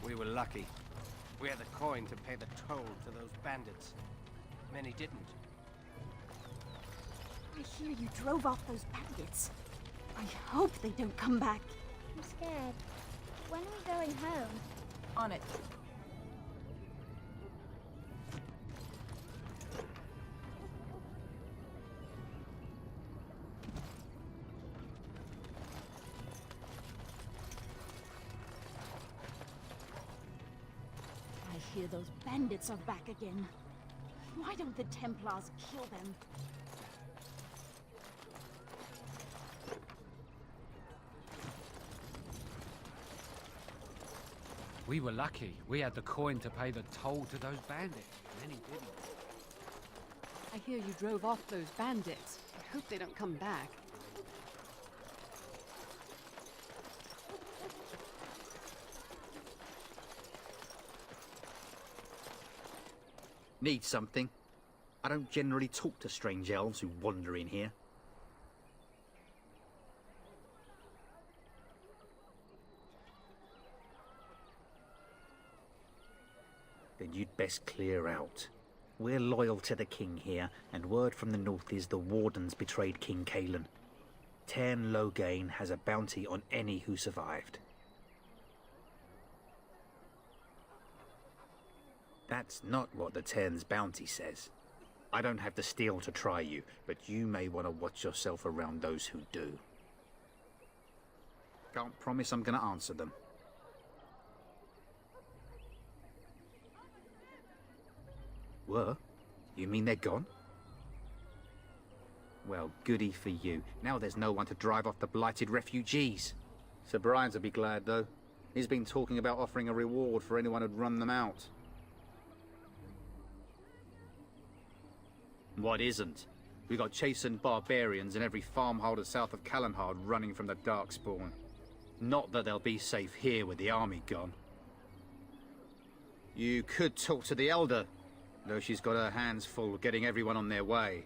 We were lucky. We had the coin to pay the toll to those bandits. Many didn't. I hear you drove off those bandits. I hope they don't come back. I'm scared. When are we going home? On it. I hear those bandits are back again. Why don't the Templars kill them? We were lucky. We had the coin to pay the toll to those bandits. Many didn't. I hear you drove off those bandits. I hope they don't come back. Need something? I don't generally talk to strange elves who wander in here. Then you'd best clear out. We're loyal to the king here, and word from the north is the Wardens betrayed King Cailan. Cairn Loghain has a bounty on any who survived. That's not what the Cairn's bounty says. I don't have the steel to try you, but you may want to watch yourself around those who do. Can't promise I'm going to answer them. Were? You mean they're gone? Well, goody for you. Now there's no one to drive off the blighted refugees. Sir Brian's will be glad, though. He's been talking about offering a reward for anyone who'd run them out. What isn't? We got chastened barbarians in every farmholder south of Calenhard running from the Darkspawn. Not that they'll be safe here with the army gone. You could talk to the Elder, though she's got her hands full getting everyone on their way.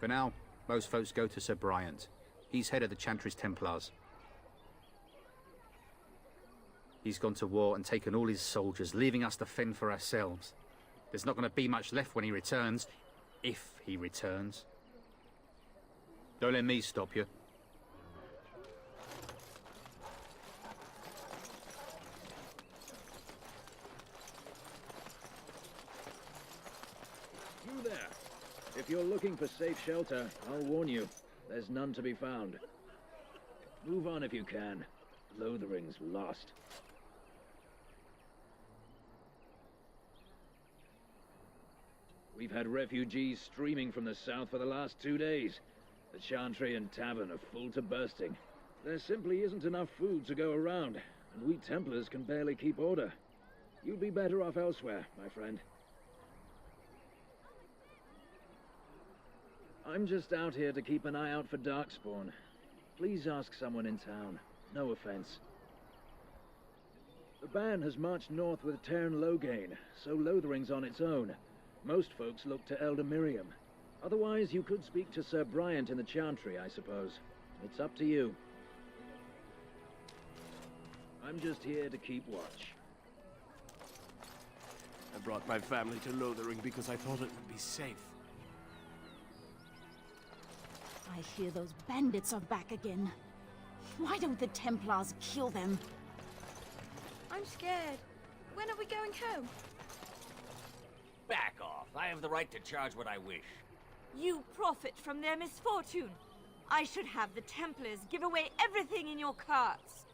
For now, most folks go to Sir Bryant. He's head of the Chantry's Templars. He's gone to war and taken all his soldiers, leaving us to fend for ourselves. There's not going to be much left when he returns, if he returns. Don't let me stop you. You there. If you're looking for safe shelter, I'll warn you, there's none to be found. Move on if you can. Lothering's lost. We've had refugees streaming from the south for the last 2 days. The Chantry and Tavern are full to bursting. There simply isn't enough food to go around, and we Templars can barely keep order. You'd be better off elsewhere, my friend. I'm just out here to keep an eye out for Darkspawn. Please ask someone in town. No offense. The band has marched north with Cairn Loghain, so Lothering's on its own. Most folks look to Elder Miriam. Otherwise, you could speak to Sir Bryant in the Chantry, I suppose. It's up to you. I'm just here to keep watch. I brought my family to Lothering because I thought it would be safe. I hear those bandits are back again. Why don't the Templars kill them? I'm scared. When are we going home? Back off. I have the right to charge what I wish. You profit from their misfortune. I should have the Templars give away everything in your carts.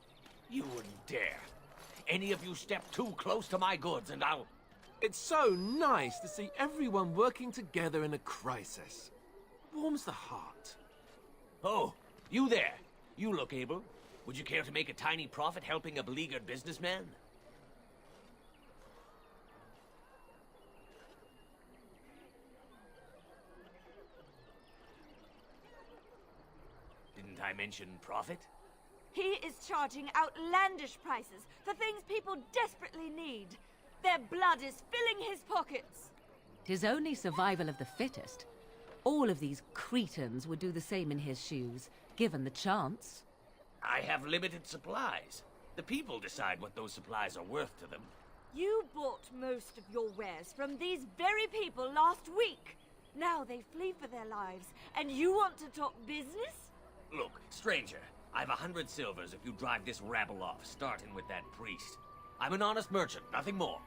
You wouldn't dare. Any of you step too close to my goods and I'll... It's so nice to see everyone working together in a crisis. Warms the heart. Oh, you there. You look able. Would you care to make a tiny profit helping a beleaguered businessman? Didn't I mention profit? He is charging outlandish prices for things people desperately need. Their blood is filling his pockets. 'Tis only survival of the fittest. All of these cretins would do the same in his shoes, given the chance. I have limited supplies. The people decide what those supplies are worth to them. You bought most of your wares from these very people last week. Now they flee for their lives, and you want to talk business? Look, stranger, I've 100 silvers if you drive this rabble off, starting with that priest. I'm an honest merchant, nothing more.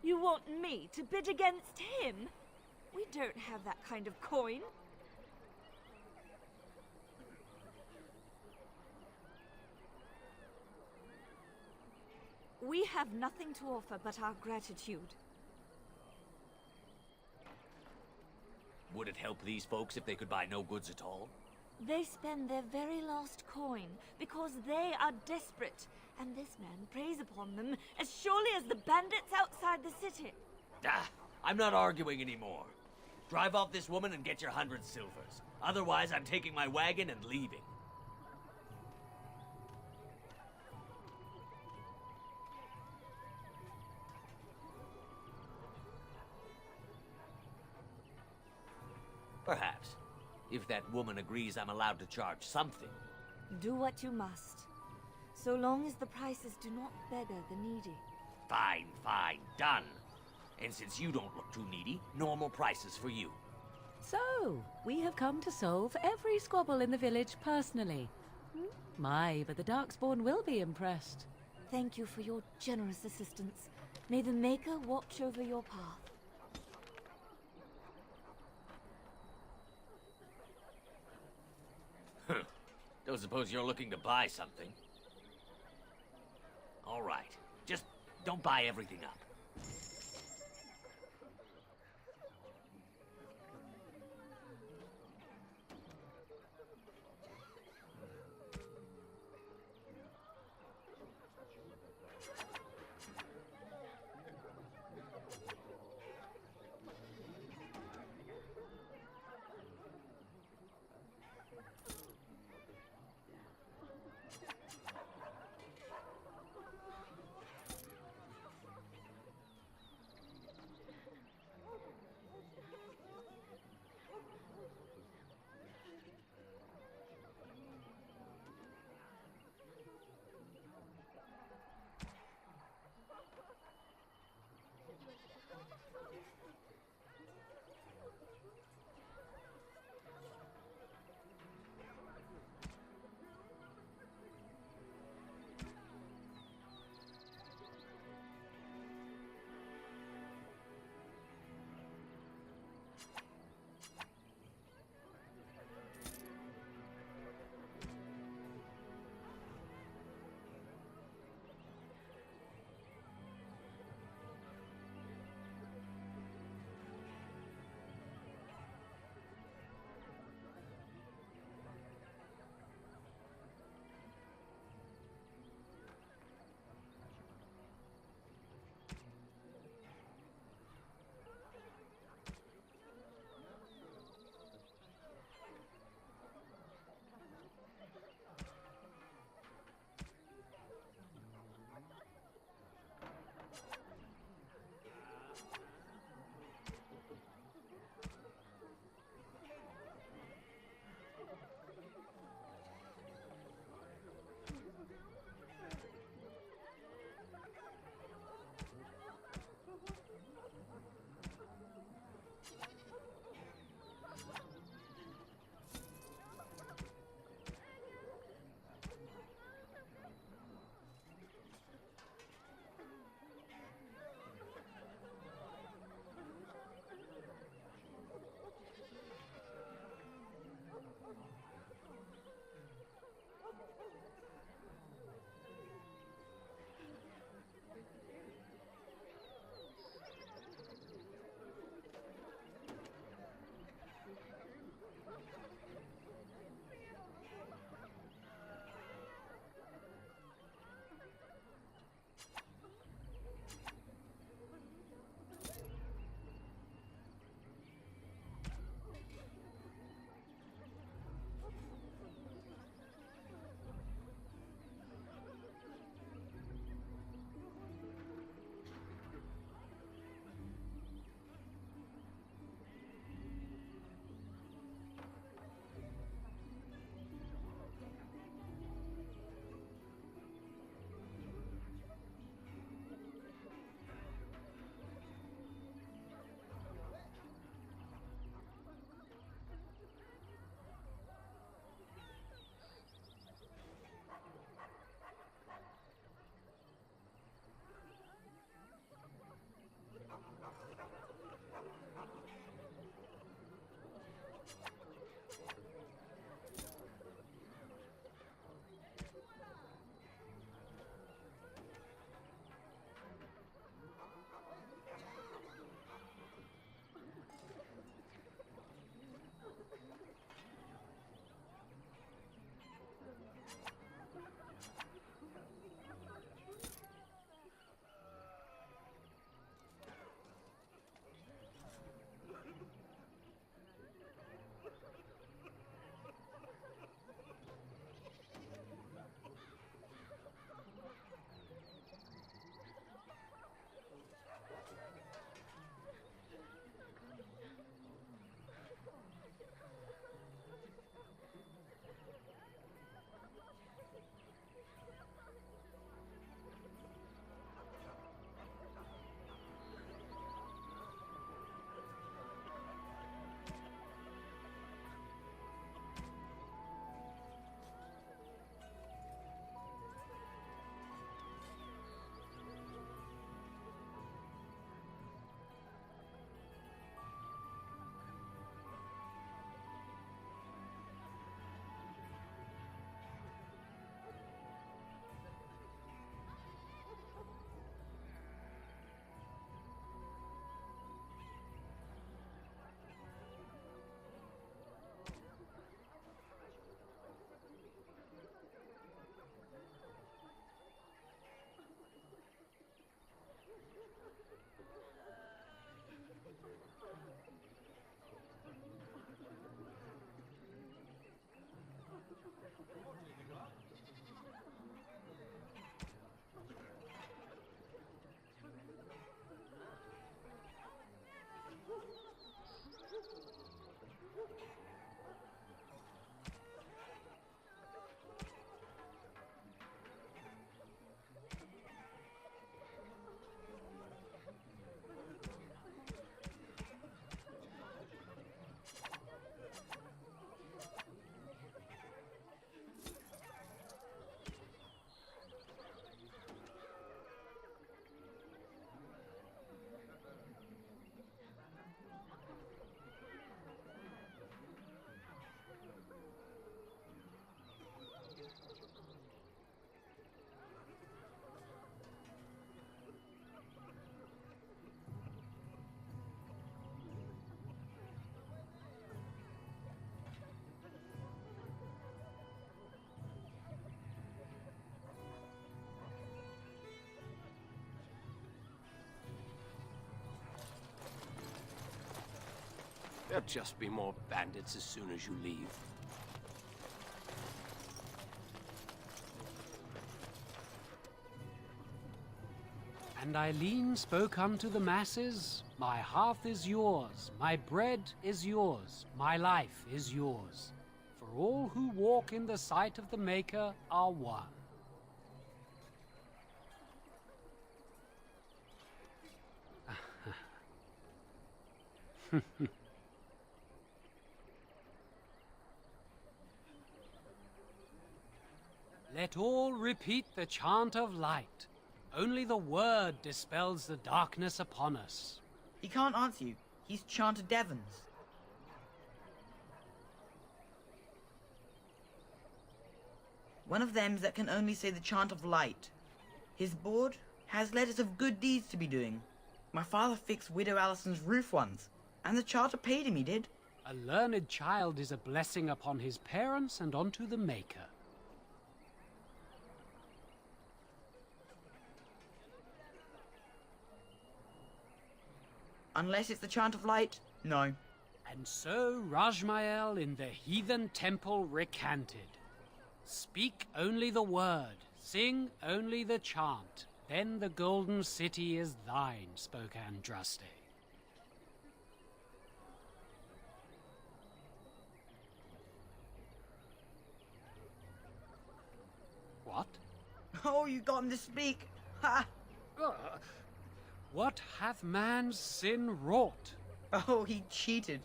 You want me to bid against him? We don't have that kind of coin. We have nothing to offer but our gratitude. Would it help these folks if they could buy no goods at all? They spend their very last coin because they are desperate, and this man preys upon them as surely as the bandits outside the city. Ah, I'm not arguing anymore. Drive off this woman and get your 100 silvers. Otherwise, I'm taking my wagon and leaving. Perhaps. If that woman agrees I'm allowed to charge something. Do what you must, so long as the prices do not beggar the needy. Fine, fine, done. And since you don't look too needy, normal prices for you. So, we have come to solve every squabble in the village personally. My, but the Darkspawn will be impressed. Thank you for your generous assistance. May the Maker watch over your path. Don't suppose you're looking to buy something? All right. Just don't buy everything up. There'll just be more bandits as soon as you leave. And Eileen spoke unto the masses, my hearth is yours, my bread is yours, my life is yours. For all who walk in the sight of the Maker are one. Let all repeat the chant of light. Only the word dispels the darkness upon us. He can't answer you. He's chanted Devons. One of them that can only say the chant of light. His board has letters of good deeds to be doing. My father fixed Widow Allison's roof once, and the charter paid him, he did. A learned child is a blessing upon his parents and onto the Maker. Unless it's the chant of light, no. And so Rajmael in the heathen temple recanted. Speak only the word, sing only the chant, then the golden city is thine, spoke Andraste. What? Oh, you got him to speak. Ha! What hath man's sin wrought? Oh, he cheated.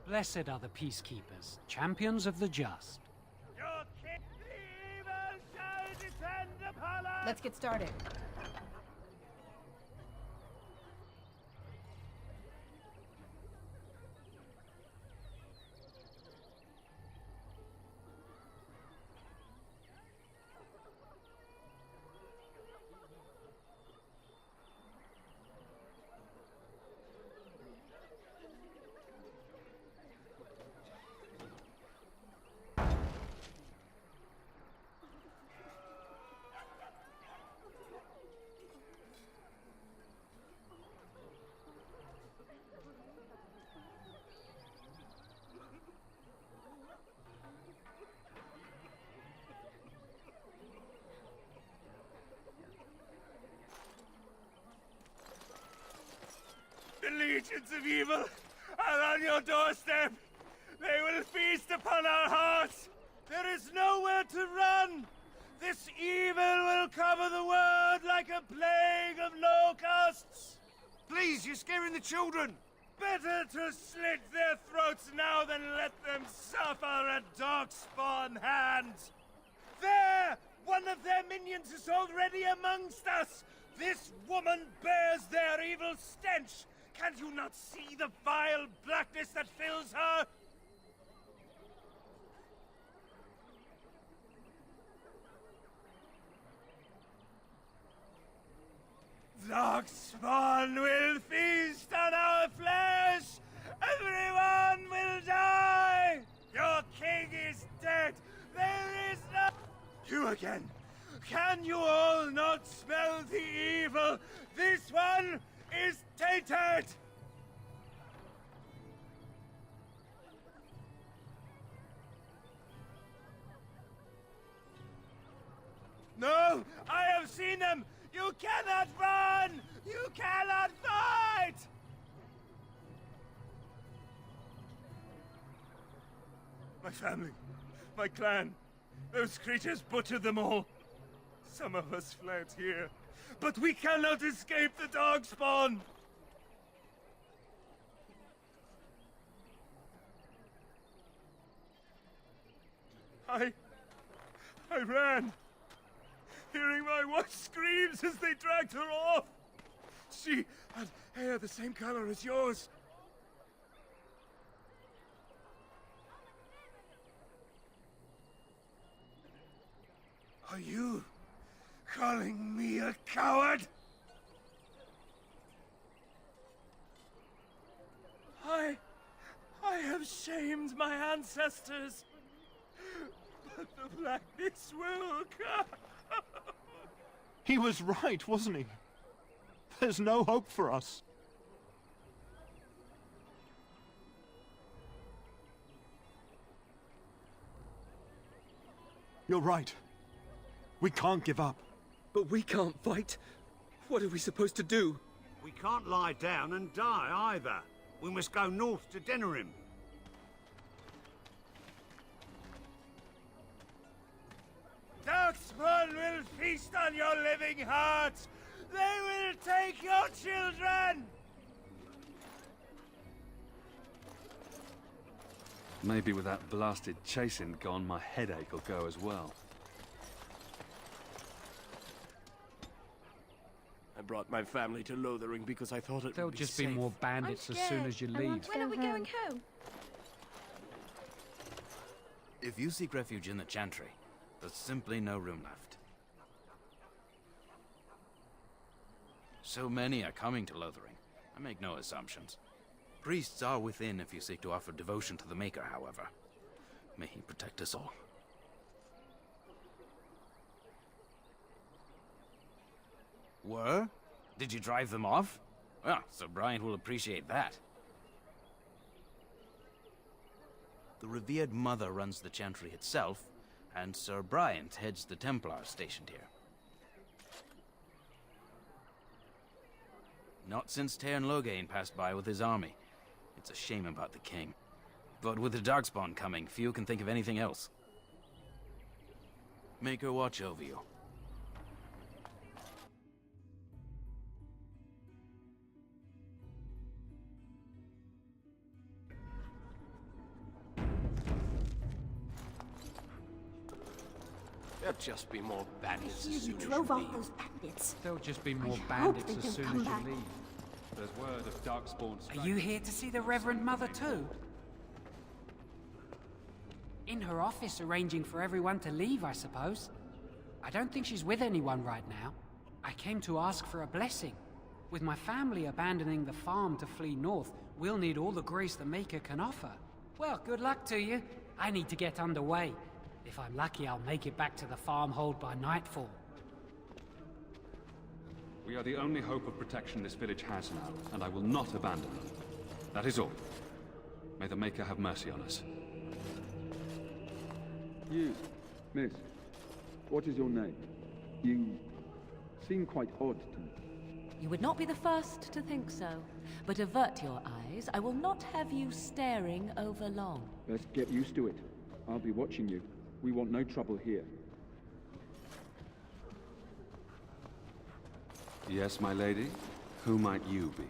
Blessed are the peacekeepers, champions of the just. Your king, the evil shall descend upon us! Let's get started. The legions of evil are on your doorstep. They will feast upon our hearts. There is nowhere to run. This evil will cover the world like a plague of locusts. Please, you're scaring the children. Better to slit their throats now than let them suffer at Darkspawn hands. There! One of their minions is already amongst us. This woman bears their evil stench. Can you not see the vile blackness that fills her? Darkspawn will feast on our flesh! Everyone will die! Your king is dead! There is no... You again! Can you all not smell the evil? This one is tainted! No! I have seen them! You cannot run! You cannot fight! My family, my clan, those creatures butchered them all. Some of us fled here, but we cannot escape the Darkspawn! I ran, hearing my wife's screams as they dragged her off. She had hair the same color as yours. Are you calling me a coward? I have shamed my ancestors, but the blackness will come. He was right, wasn't he? There's no hope for us. You're right. We can't give up. But we can't fight. What are we supposed to do? We can't lie down and die either. We must go north to Denerim. Darkspawn will feast on your living hearts! They will take your children! Maybe with that blasted chasing gone, my headache will go as well. I brought my family to Lothering because I thought it There'll would be just safe. be more bandits as soon as you leave. When are we going home? If you seek refuge in the Chantry, there's simply no room left. So many are coming to Lothering. I make no assumptions. Priests are within if you seek to offer devotion to the Maker, however. May he protect us all. Were? Did you drive them off? Well, Sir Bryant will appreciate that. The revered mother runs the Chantry itself, and Sir Bryant heads the Templars stationed here. Not since Tairn Loghain passed by with his army. It's a shame about the king. But with the Darkspawn coming, few can think of anything else. Maker watch over you. There'll just be more bandits as You soon as you drove leave. off those bandits. There'll just be more I hope bandits they as don't soon come as you back. leave. There's word of Darkspawn strike. Are you here to see the Reverend Mother too? In her office arranging for everyone to leave, I suppose. I don't think she's with anyone right now. I came to ask for a blessing. With my family abandoning the farm to flee north, we'll need all the grace the Maker can offer. Well, good luck to you. I need to get underway. If I'm lucky, I'll make it back to the farmhold by nightfall. We are the only hope of protection this village has now, and I will not abandon them. That is all. May the Maker have mercy on us. You, miss, what is your name? You seem quite odd to me. You would not be the first to think so. But avert your eyes. I will not have you staring over long. Best get used to it. I'll be watching you. We want no trouble here. Yes, my lady? Who might you be?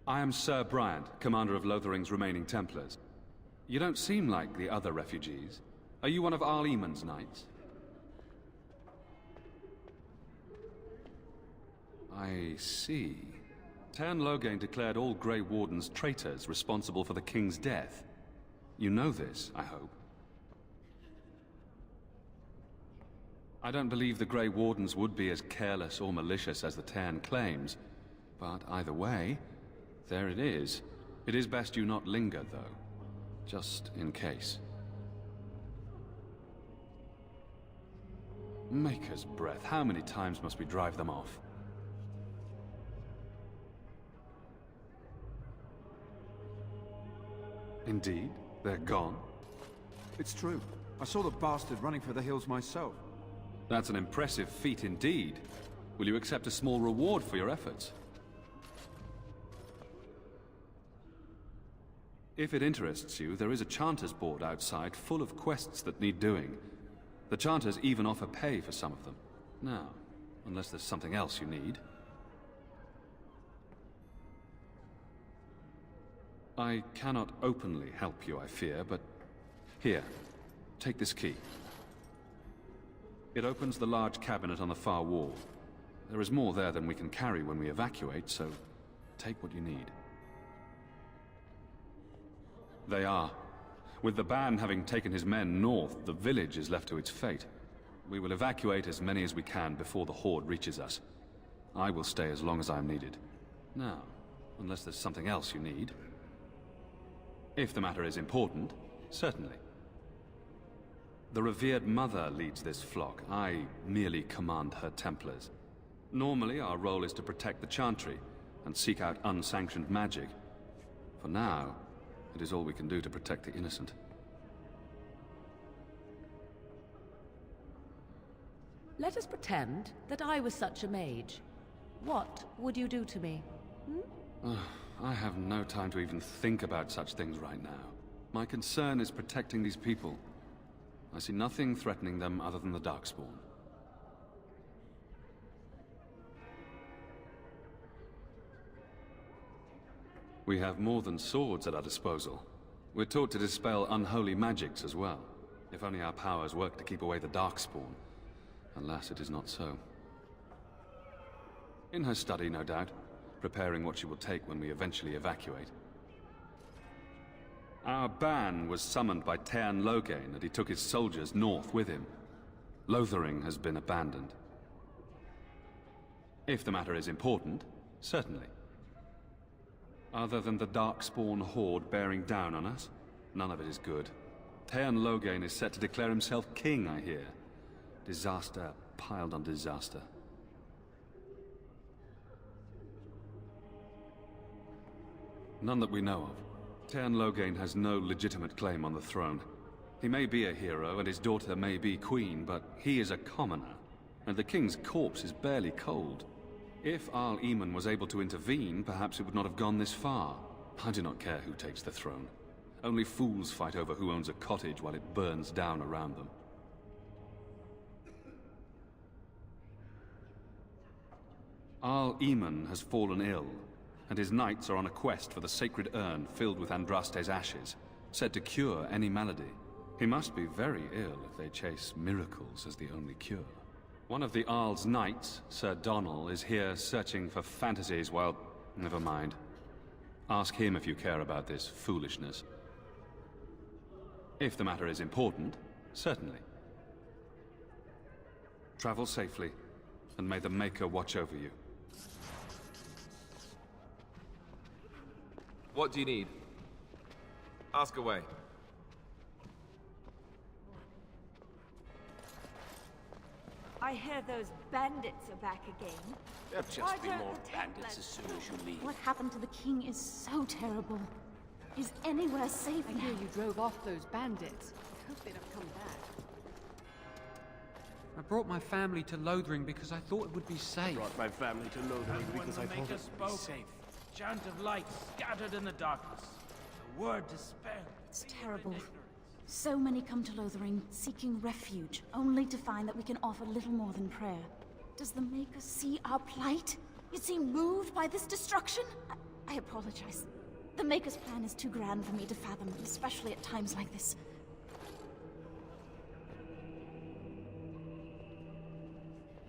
I am Sir Bryant, commander of Lothering's remaining Templars. You don't seem like the other refugees. Are you one of Arl Eamon's knights? I see. Tairn Loghain declared all Grey Wardens traitors responsible for the king's death. You know this, I hope. I don't believe the Grey Wardens would be as careless or malicious as the Tairn claims. But either way, there it is. It is best you not linger, though. Just in case. Maker's breath, how many times must we drive them off? Indeed? They're gone? It's true. I saw the bastard running for the hills myself. That's an impressive feat indeed. Will you accept a small reward for your efforts? If it interests you, there is a Chanters board outside full of quests that need doing. The Chanters even offer pay for some of them. Now, unless there's something else you need. I cannot openly help you, I fear, but... Here, take this key. It opens the large cabinet on the far wall. There is more there than we can carry when we evacuate, so take what you need. They are. With the ban having taken his men north, the village is left to its fate. We will evacuate as many as we can before the Horde reaches us. I will stay as long as I am needed. Now, unless there's something else you need. If the matter is important, certainly. The revered mother leads this flock. I merely command her Templars. Normally, our role is to protect the Chantry and seek out unsanctioned magic. For now, It is all we can do to protect the innocent. Let us pretend that I was such a mage. What would you do to me? I have no time to even think about such things right now. My concern is protecting these people. I see nothing threatening them other than the Darkspawn. We have more than swords at our disposal. We're taught to dispel unholy magics as well. If only our powers work to keep away the Darkspawn. Alas, it is not so. In her study, no doubt, preparing what she will take when we eventually evacuate. Our ban was summoned by Teyrn Loghain, and he took his soldiers north with him. Lothering has been abandoned. If the matter is important, certainly. Other than the Darkspawn horde bearing down on us, none of it is good. Teyrn Loghain is set to declare himself king, I hear. Disaster piled on disaster. None that we know of. Teyrn Loghain has no legitimate claim on the throne. He may be a hero, and his daughter may be queen, but he is a commoner, and the king's corpse is barely cold. If Arl Eamon was able to intervene, perhaps it would not have gone this far. I do not care who takes the throne. Only fools fight over who owns a cottage while it burns down around them. Arl Eamon has fallen ill, and his knights are on a quest for the sacred urn filled with Andraste's ashes, said to cure any malady. He must be very ill if they chase miracles as the only cure. One of the Arl's knights, Sir Donnell, is here searching for fantasies while... Never mind. Ask him if you care about this foolishness. If the matter is important, certainly. Travel safely, and may the Maker watch over you. What do you need? Ask away. I hear those bandits are back again. There'll just be more bandits as soon as you leave. What happened to the king is so terrible. Is anywhere safe I hear you drove off those bandits. I hope they don't come back. I brought my family to Lothering because I thought it would be safe. I brought my family to Lothering because I thought it would be safe. Chant of light scattered in the darkness. A word to spare. It's terrible. So many come to Lothering, seeking refuge, only to find that we can offer little more than prayer. Does the Maker see our plight? You seem moved by this destruction? I apologize. The Maker's plan is too grand for me to fathom, especially at times like this.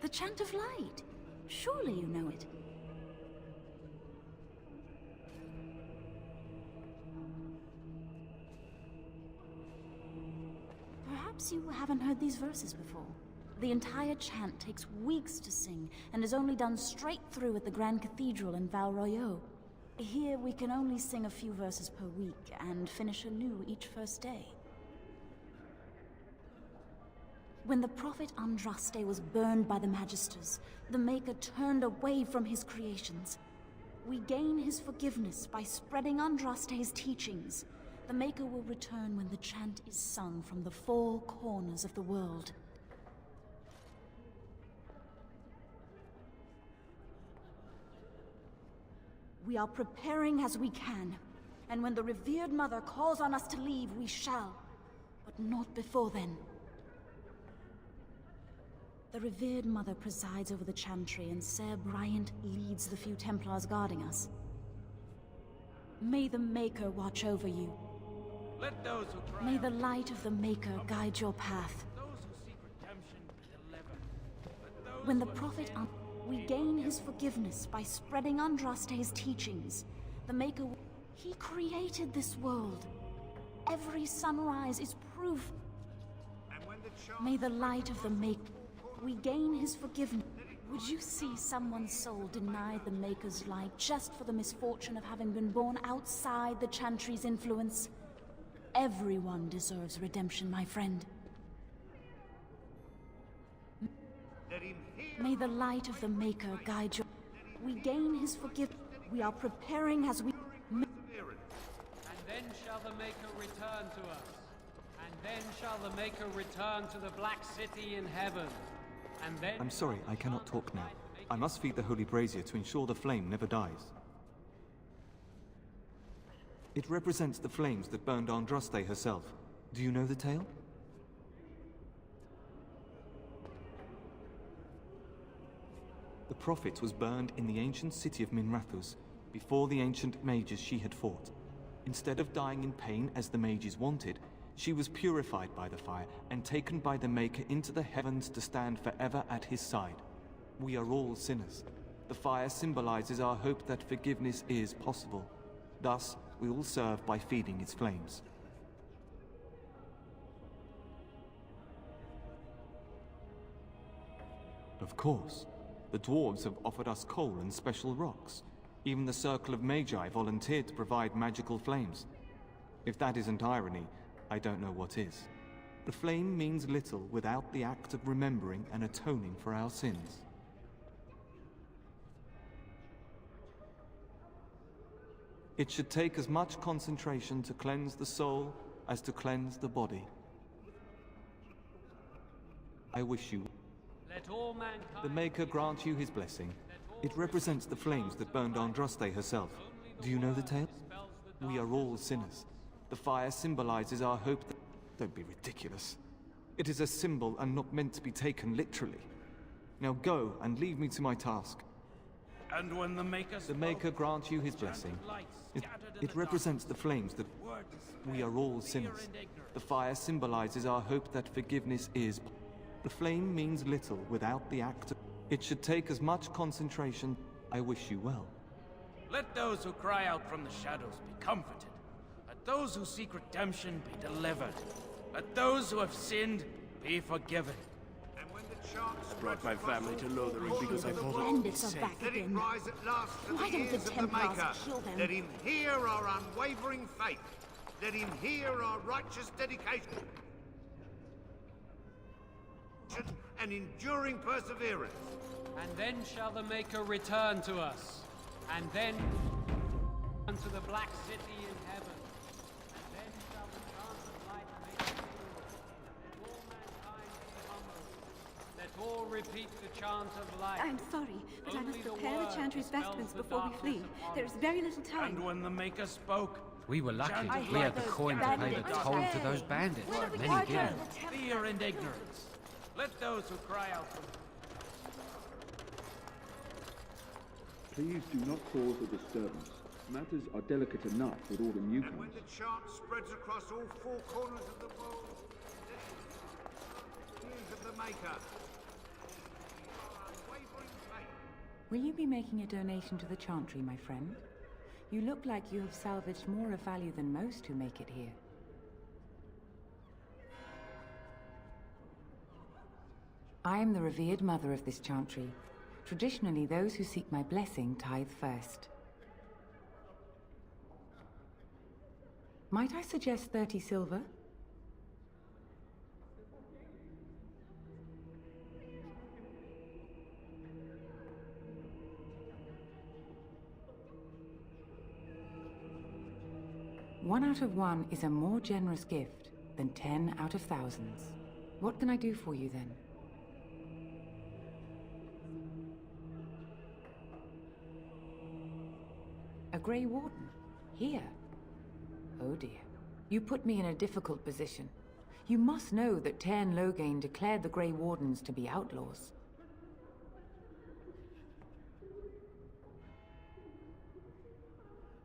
The Chant of Light. Surely you know it. Perhaps you haven't heard these verses before. The entire chant takes weeks to sing, and is only done straight through at the Grand Cathedral in Val Royeaux. Here we can only sing a few verses per week, and finish anew each first day. When the prophet Andraste was burned by the Magisters, the Maker turned away from his creations. We gain his forgiveness by spreading Andraste's teachings. The Maker will return when the chant is sung from the four corners of the world. We are preparing as we can, and when the revered Mother calls on us to leave, we shall, but not before then. The revered Mother presides over the chantry, and Ser Bryant leads the few Templars guarding us. May the Maker watch over you. Let those who cry May the light of the Maker guide your path. those who seek redemption be delivered. When the prophet we gain his forgiveness by spreading Andraste's teachings. The Maker, he created this world. Every sunrise is proof. May the light of the Maker, we gain his forgiveness. Would you see someone's soul denied the Maker's light just for the misfortune of having been born outside the Chantry's influence? Everyone deserves redemption, my friend. May the light of the Maker guide you. We gain his forgiveness. We are preparing as we... then shall the Maker return to us. And then shall the Maker return to the Black City in heaven. And then... I'm sorry, I cannot talk now. I must feed the holy brazier to ensure the flame never dies. It represents the flames that burned Andraste herself. Do you know the tale? The prophet was burned in the ancient city of Minrathous, before the ancient mages she had fought. Instead of dying in pain as the mages wanted, she was purified by the fire and taken by the Maker into the heavens to stand forever at his side. We are all sinners. The fire symbolizes our hope that forgiveness is possible. Thus, we all serve by feeding its flames. Of course. The dwarves have offered us coal and special rocks. Even the Circle of Magi volunteered to provide magical flames. If that isn't irony, I don't know what is. The flame means little without the act of remembering and atoning for our sins. It should take as much concentration to cleanse the soul as to cleanse the body. I wish you... Let all mankind... The Maker grant you his blessing. It represents the flames that burned Andraste herself. Do you know the tale? We are all sinners. The fire symbolizes our hope that... Don't be ridiculous. It is a symbol and not meant to be taken literally. Now go and leave me to my task. And when the Maker... The Maker grant you his blessing. It represents the flames that... We are all sinners. The fire symbolizes our hope that forgiveness is... The flame means little without the act of... It should take as much concentration. I wish you well. Let those who cry out from the shadows be comforted. Let those who seek redemption be delivered. Let those who have sinned be forgiven. I brought my family to Lothering because I thought Bandits are back Let it again. rise at last to Why the don't the ears of the Templars Maker. kill them? Let him hear our unwavering faith. Let him hear our righteous dedication and enduring perseverance. And then shall the Maker return to us. And then unto the Black City in heaven. And then shall the chant of light make it true. Let all mankind be humble. Let all repeat the chant of light. I'm sorry, but I must Only the prepare the word Chantry's dispels vestments the before we darkness flee. upon There is very little time. And when the Maker spoke... We were lucky Chant to of clear light the those coin to pay the bandits. toll to those bandits. Many did. Fear and ignorance. Let those who cry out from... Please do not cause a disturbance. Matters are delicate enough with all the And when newcomers. the chant spreads across all four corners of the world, let it ears of the Maker. Unwavering faith. Will you be making a donation to the Chantry, my friend? You look like you have salvaged more of value than most who make it here. I am the revered mother of this Chantry. Traditionally, those who seek my blessing tithe first. Might I suggest 30 silver? One out of one is a more generous gift than 10 out of thousands. What can I do for you then? A Grey Warden? Here? Oh dear. You put me in a difficult position. You must know that Tairn Loghain declared the Grey Wardens to be outlaws.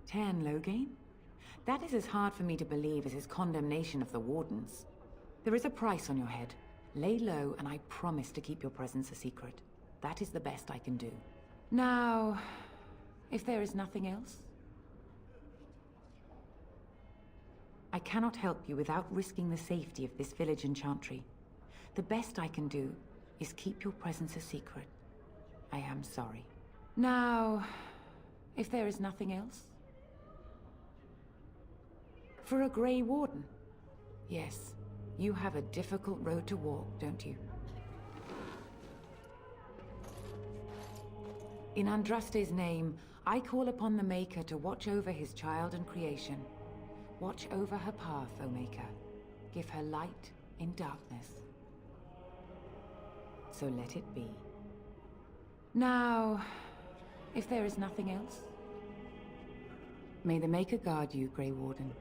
Tairn Loghain? That is as hard for me to believe as his condemnation of the Wardens. There is a price on your head. Lay low, and I promise to keep your presence a secret. That is the best I can do. Now, if there is nothing else, I cannot help you without risking the safety of this village and Chantry. The best I can do is keep your presence a secret. I am sorry. Now, if there is nothing else? For a Grey Warden? Yes, you have a difficult road to walk, don't you? In Andraste's name, I call upon the Maker to watch over his child and creation. Watch over her path, O Maker. Give her light in darkness. So let it be. Now, if there is nothing else, may the Maker guard you, Grey Warden.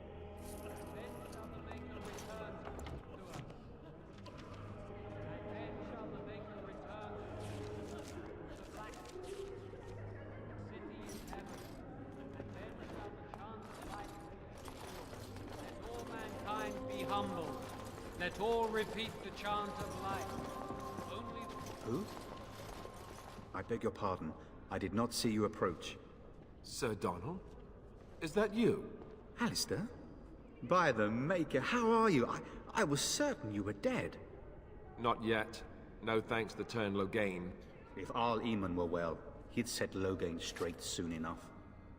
Humble. Let all repeat the chant of life. Only Who? I beg your pardon. I did not see you approach. Sir Donald? Is that you? Alistair? By the Maker, how are you? I was certain you were dead. Not yet. No thanks to Turn Loghain. If Arl Eamon were well, he'd set Loghain straight soon enough.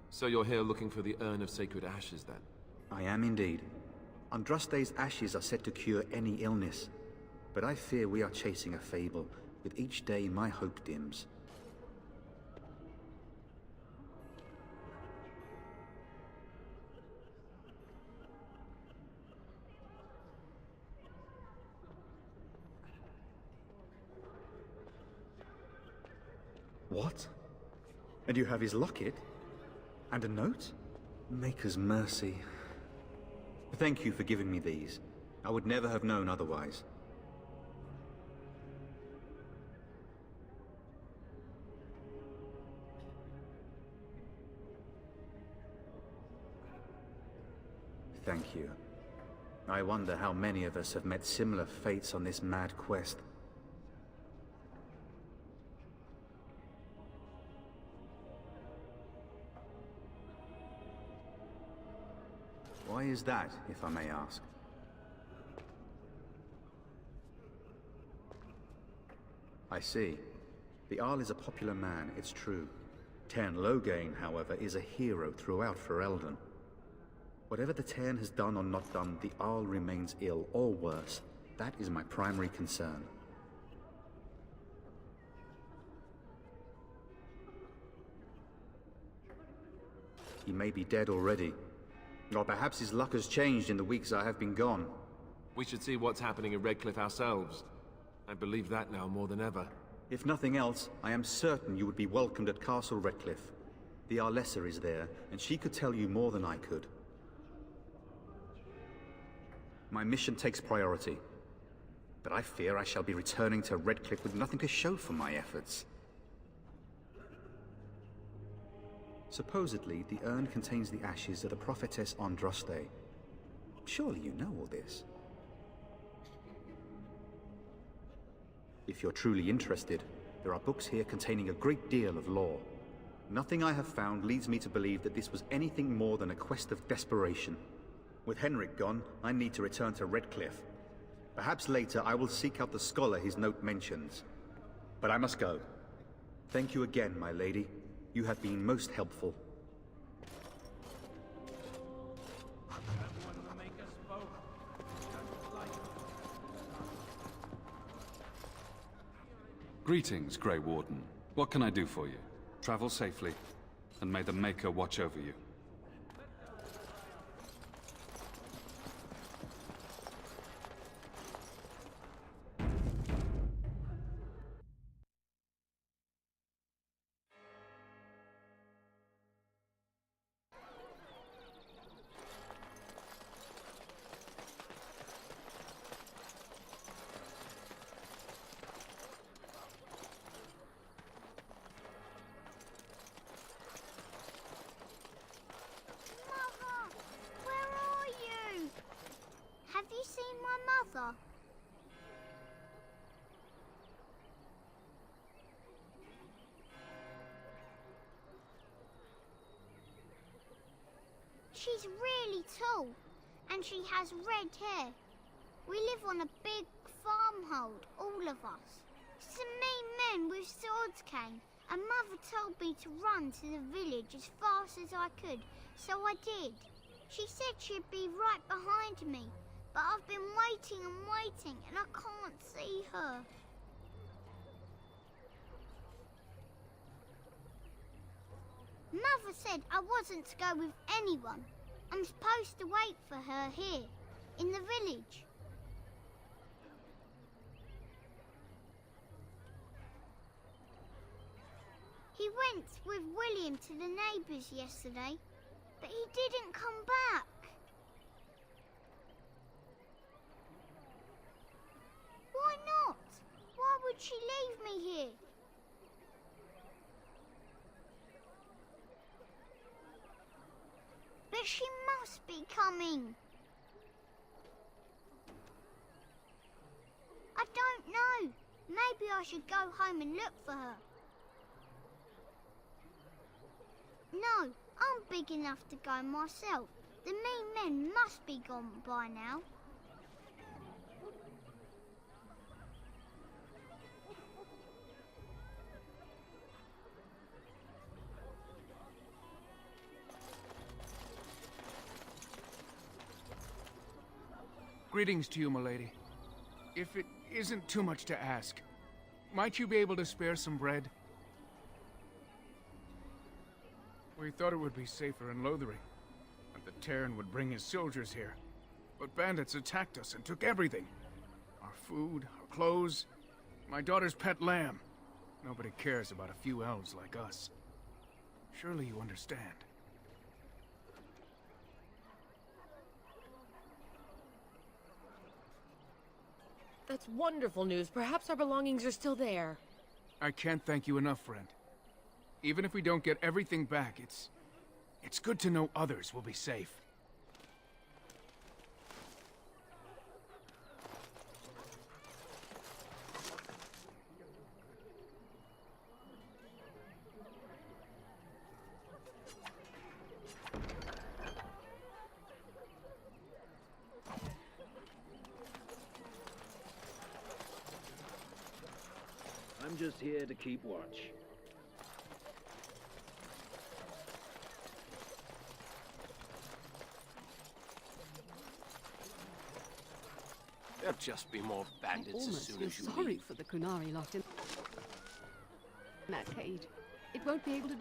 So you're here looking for the Urn of Sacred Ashes, then? I am indeed. Andraste's ashes are said to cure any illness, but I fear we are chasing a fable. With each day, my hope dims. What? And you have his locket? And a note? Maker's mercy. Thank you for giving me these. I would never have known otherwise. Thank you. I wonder how many of us have met similar fates on this mad quest. Why is that, if I may ask? I see. The Arl is a popular man, it's true. Turn Loghain, however, is a hero throughout Ferelden. Whatever the Cairn has done or not done, the Arl remains ill, or worse. That is my primary concern. He may be dead already. Or perhaps his luck has changed in the weeks I have been gone. We should see what's happening in Redcliffe ourselves. I believe that now more than ever. If nothing else, I am certain you would be welcomed at Castle Redcliffe. The Arlessa is there, and she could tell you more than I could. My mission takes priority, but I fear I shall be returning to Redcliffe with nothing to show for my efforts. Supposedly, the urn contains the ashes of the prophetess Andraste. Surely you know all this. If you're truly interested, there are books here containing a great deal of lore. Nothing I have found leads me to believe that this was anything more than a quest of desperation. With Henrik gone, I need to return to Redcliffe. Perhaps later I will seek out the scholar his note mentions. But I must go. Thank you again, my lady. You have been most helpful. Greetings, Grey Warden. What can I do for you? Travel safely, and may the Maker watch over you. She's really tall, and she has red hair. We live on a big farmhold, all of us. Some mean men with swords came, and Mother told me to run to the village as fast as I could, so I did. She said she'd be right behind me, but I've been waiting and waiting, and I can't see her. Mother said I wasn't to go with anyone. I'm supposed to wait for her here, in the village. He went with William to the neighbours yesterday, but he didn't come back. Why not? Why would she leave me here? But she must be coming. I don't know. Maybe I should go home and look for her. No, I'm big enough to go myself. The mean men must be gone by now. Greetings to you, milady. If it isn't too much to ask, might you be able to spare some bread? We thought it would be safer in Lothering, and the Terran would bring his soldiers here. But bandits attacked us and took everything. Our food, our clothes, my daughter's pet lamb. Nobody cares about a few elves like us. Surely you understand. That's wonderful news. Perhaps our belongings are still there. I can't thank you enough, friend. Even if we don't get everything back, it's good to know others will be safe. I'm just here to keep watch. There'll just be more bandits as soon as you sorry leave. for the Kunari locked in that cage. It won't be able to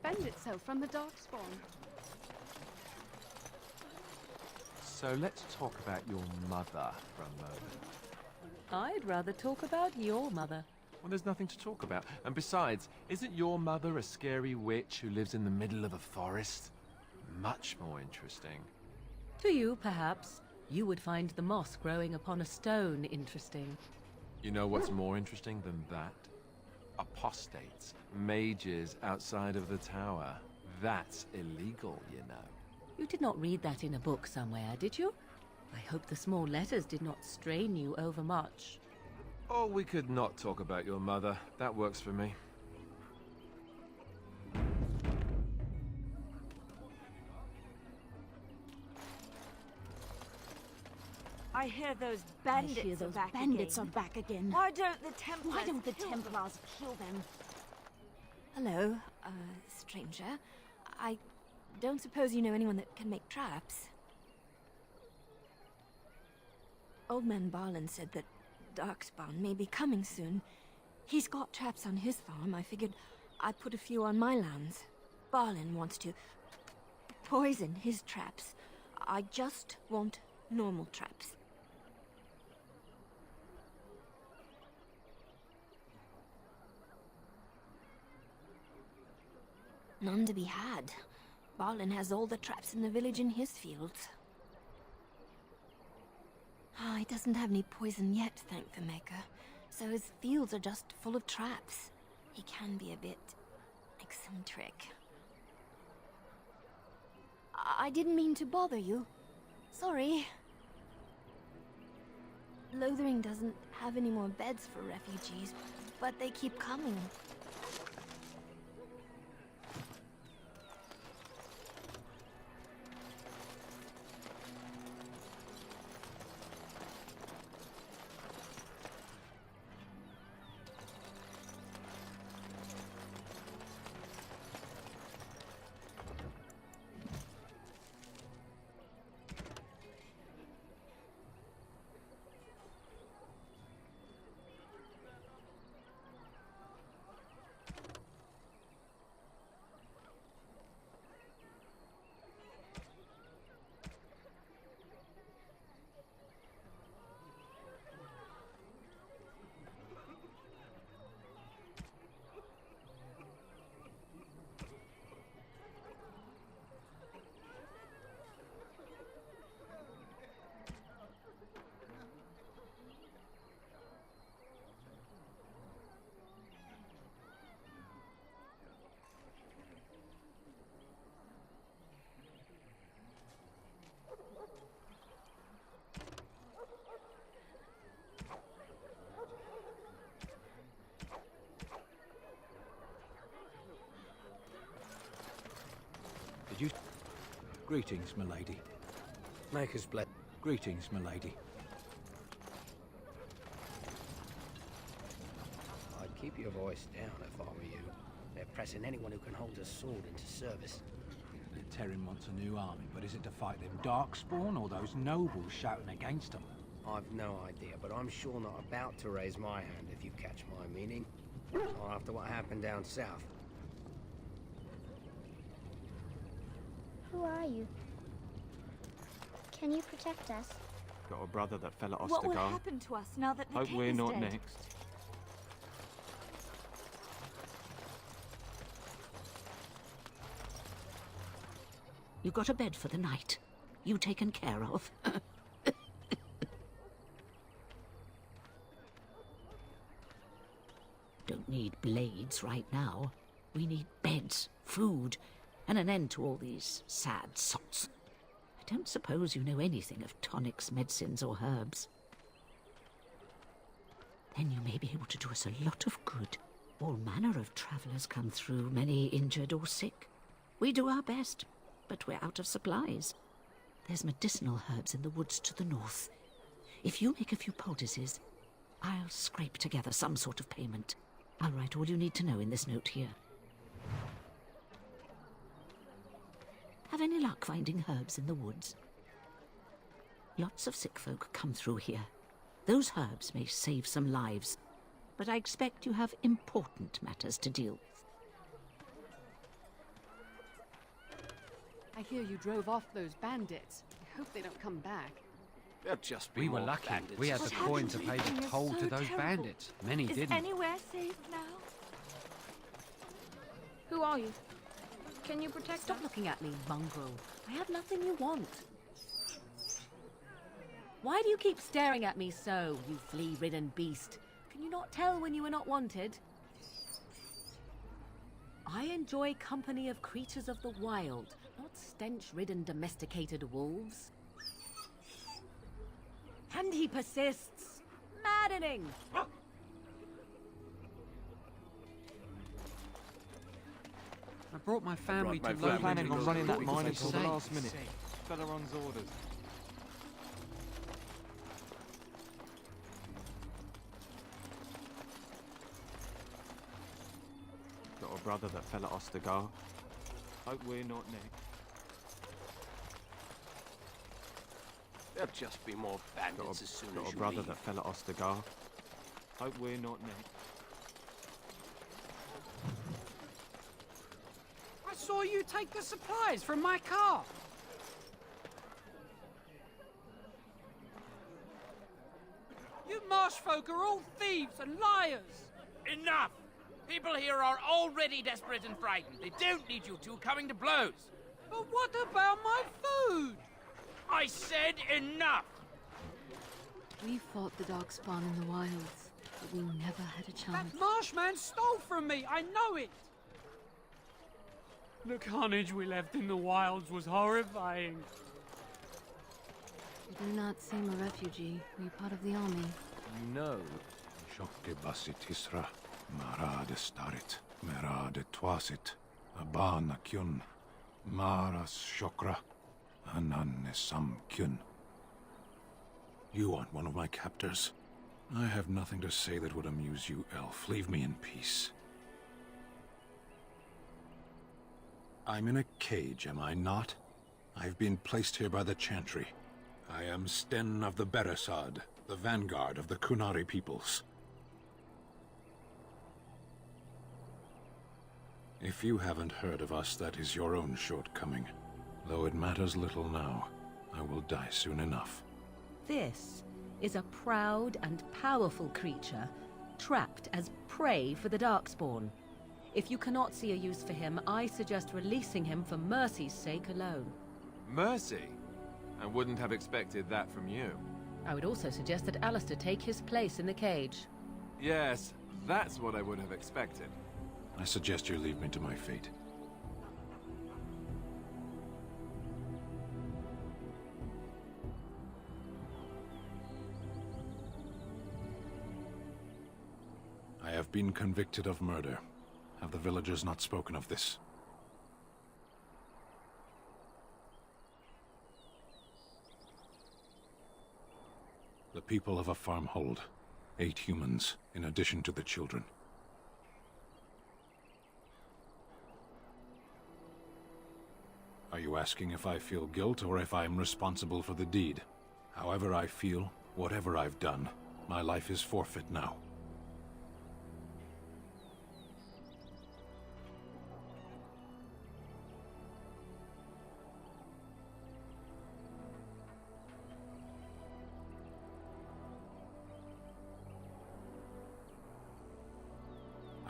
defend itself from the Darkspawn. So let's talk about your mother for a moment. I'd rather talk about your mother. Well, there's nothing to talk about. And besides, isn't your mother a scary witch who lives in the middle of a forest? Much more interesting. To you, perhaps. You would find the moss growing upon a stone interesting. You know what's more interesting than that? Apostates, mages outside of the tower. That's illegal, you know. You did not read that in a book somewhere, did you? I hope the small letters did not strain you overmuch. Oh, we could not talk about your mother. That works for me. I hear those bandits I hear those are back bandits again. are back again. Why don't the Templars Why don't the kill Templars kill them? Hello, stranger. I don't suppose you know anyone that can make traps? Old man Barlin said that Darkspawn may be coming soon. He's got traps on his farm. I figured I'd put a few on my lands. Barlin wants to poison his traps. I just want normal traps. None to be had. Barlin has all the traps in the village in his fields. He doesn't have any poison yet, thank the Maker. So his fields are just full of traps. He can be a bit eccentric. I didn't mean to bother you. Sorry. Lothering doesn't have any more beds for refugees, but they keep coming. Did you... Greetings, milady. Maker's bless. Greetings, milady. I'd keep your voice down if I were you. They're pressing anyone who can hold a sword into service. The Terran wants a new army, but is it to fight them Darkspawn or those nobles shouting against them? I've no idea, but I'm sure not about to raise my hand if you catch my meaning. Or after what happened down south. Who are you? Can you protect us? Got a brother that fell at Ostagar. What will happen to us now that the Hope king we're is not dead? next. You got a bed for the night. You taken care of. Don't need blades right now. We need beds, food, and an end to all these sad sots. I don't suppose you know anything of tonics, medicines, or herbs. Then you may be able to do us a lot of good. All manner of travellers come through, many injured or sick. We do our best, but we're out of supplies. There's medicinal herbs in the woods to the north. If you make a few poultices, I'll scrape together some sort of payment. I'll write all you need to know in this note here. Have any luck finding herbs in the woods? Lots of sick folk come through here. Those herbs may save some lives, but I expect you have important matters to deal with. I hear you drove off those bandits. I hope they don't come back. They'll just be We were more lucky. bandits. We had the coin to pay the Everything toll is to so those terrible. bandits. Many Is didn't. anywhere safe now? Who are you? Can you protect Stop us? looking at me, mongrel. I have nothing you want. Why do you keep staring at me so, you flea-ridden beast? Can you not tell when you are not wanted? I enjoy company of creatures of the wild, not stench-ridden domesticated wolves. And he persists. Maddening! I brought my family to We're London. planning on running that because mine I'm until the safe. last minute. Felleron's orders. Got a brother that fell at Ostagar. Hope we're not next. There'll just be more bandits as soon Got as a you brother leave. that fell at Ostagar. Hope we're not next. I saw you take the supplies from my car. You marsh folk are all thieves and liars. Enough! People here are already desperate and frightened. They don't need you two coming to blows. But what about my food? I said enough! We fought the Darkspawn in the wilds, but we never had a chance. That marshman stole from me. I know it. The carnage we left in the wilds was horrifying. You do not seem a refugee. Are you part of the army? No. Shokke basit Isra, Mara de Starit, Mera de Twasit, Abana Kyun, Maras Shokra, Ananne Sam Kyun. You aren't one of my captors. I have nothing to say that would amuse you, elf. Leave me in peace. I'm in a cage, am I not? I've been placed here by the Chantry. I am Sten of the Beresad, the vanguard of the Kunari peoples. If you haven't heard of us, that is your own shortcoming. Though it matters little now, I will die soon enough. This is a proud and powerful creature, trapped as prey for the Darkspawn. If you cannot see a use for him, I suggest releasing him for mercy's sake alone. Mercy? I wouldn't have expected that from you. I would also suggest that Alistair take his place in the cage. Yes, that's what I would have expected. I suggest you leave me to my fate. I have been convicted of murder. Have the villagers not spoken of this? The people of a farmhold. 8 humans, in addition to the children. Are you asking if I feel guilt or if I am responsible for the deed? However I feel, whatever I've done, my life is forfeit now.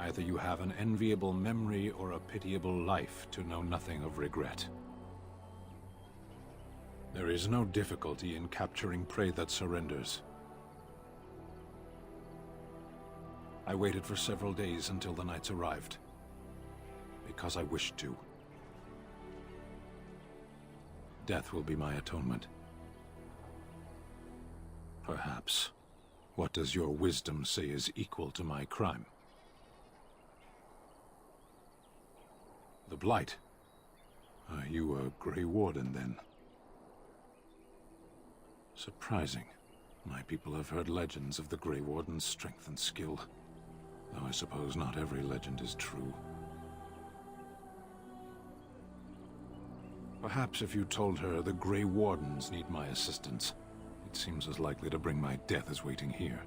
Either you have an enviable memory or a pitiable life to know nothing of regret. There is no difficulty in capturing prey that surrenders. I waited for several days until the knights arrived, because I wished to. Death will be my atonement. Perhaps. What does your wisdom say is equal to my crime? The Blight. Are you a Grey Warden, then? Surprising. My people have heard legends of the Grey Warden's strength and skill. Though I suppose not every legend is true. Perhaps if you told her the Grey Wardens need my assistance, it seems as likely to bring my death as waiting here.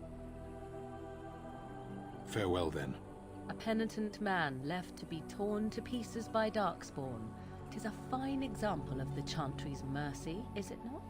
Farewell, then. A penitent man left to be torn to pieces by Darkspawn. 'Tis a fine example of the Chantry's mercy, is it not?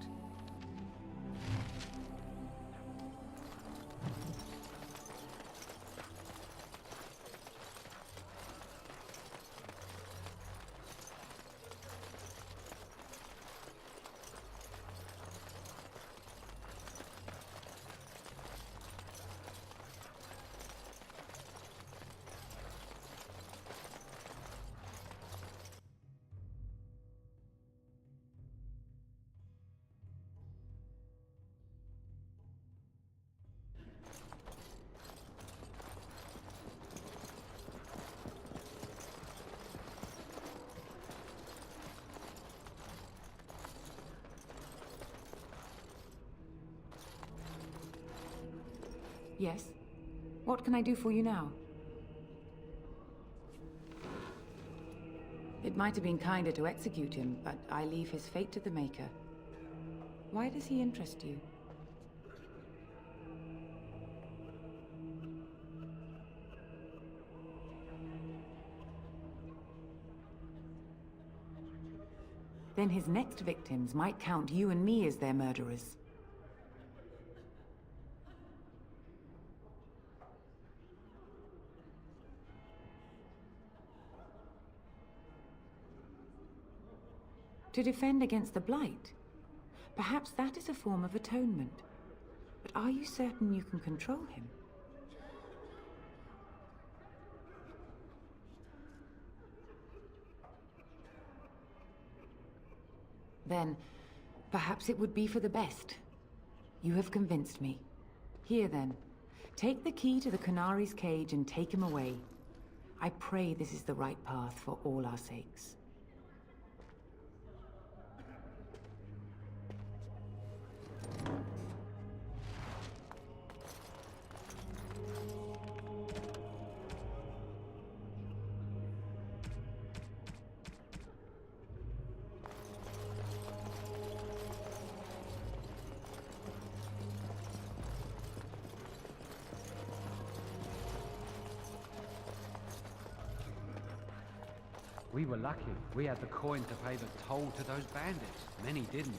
Yes? What can I do for you now? It might have been kinder to execute him, but I leave his fate to the Maker. Why does he interest you? Then his next victims might count you and me as their murderers. To defend against the Blight? Perhaps that is a form of atonement. But are you certain you can control him? Then, perhaps it would be for the best. You have convinced me. Here then, take the key to the Canari's cage and take him away. I pray this is the right path for all our sakes. We were lucky. We had the coin to pay the toll to those bandits. Many didn't.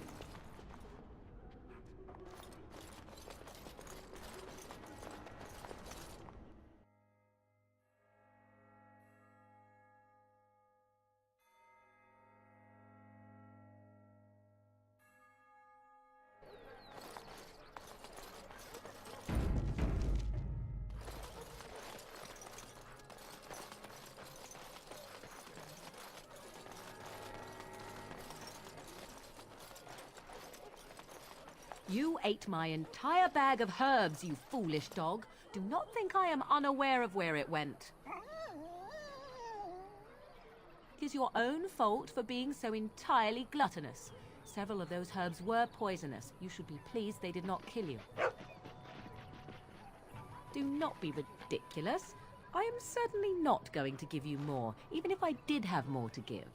You ate my entire bag of herbs, you foolish dog. Do not think I am unaware of where it went. It is your own fault for being so entirely gluttonous. Several of those herbs were poisonous. You should be pleased they did not kill you. Do not be ridiculous. I am certainly not going to give you more, even if I did have more to give.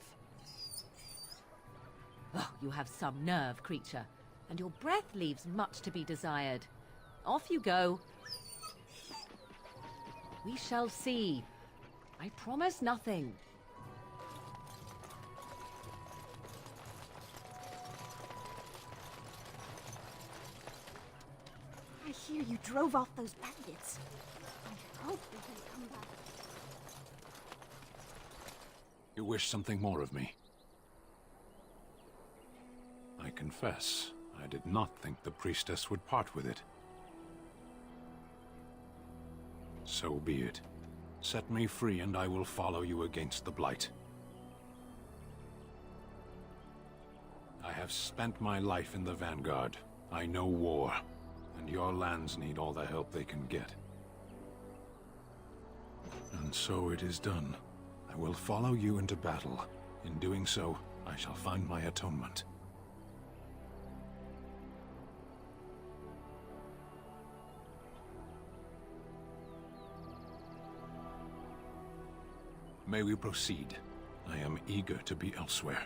Oh, you have some nerve, creature, and your breath leaves much to be desired. Off you go. We shall see. I promise nothing. I hear you drove off those bandits. I hope they don't come back. You wish something more of me? I confess, I did not think the priestess would part with it. So be it. Set me free and I will follow you against the Blight. I have spent my life in the Vanguard. I know war, and your lands need all the help they can get. And so it is done. I will follow you into battle. In doing so, I shall find my atonement. May we proceed? I am eager to be elsewhere.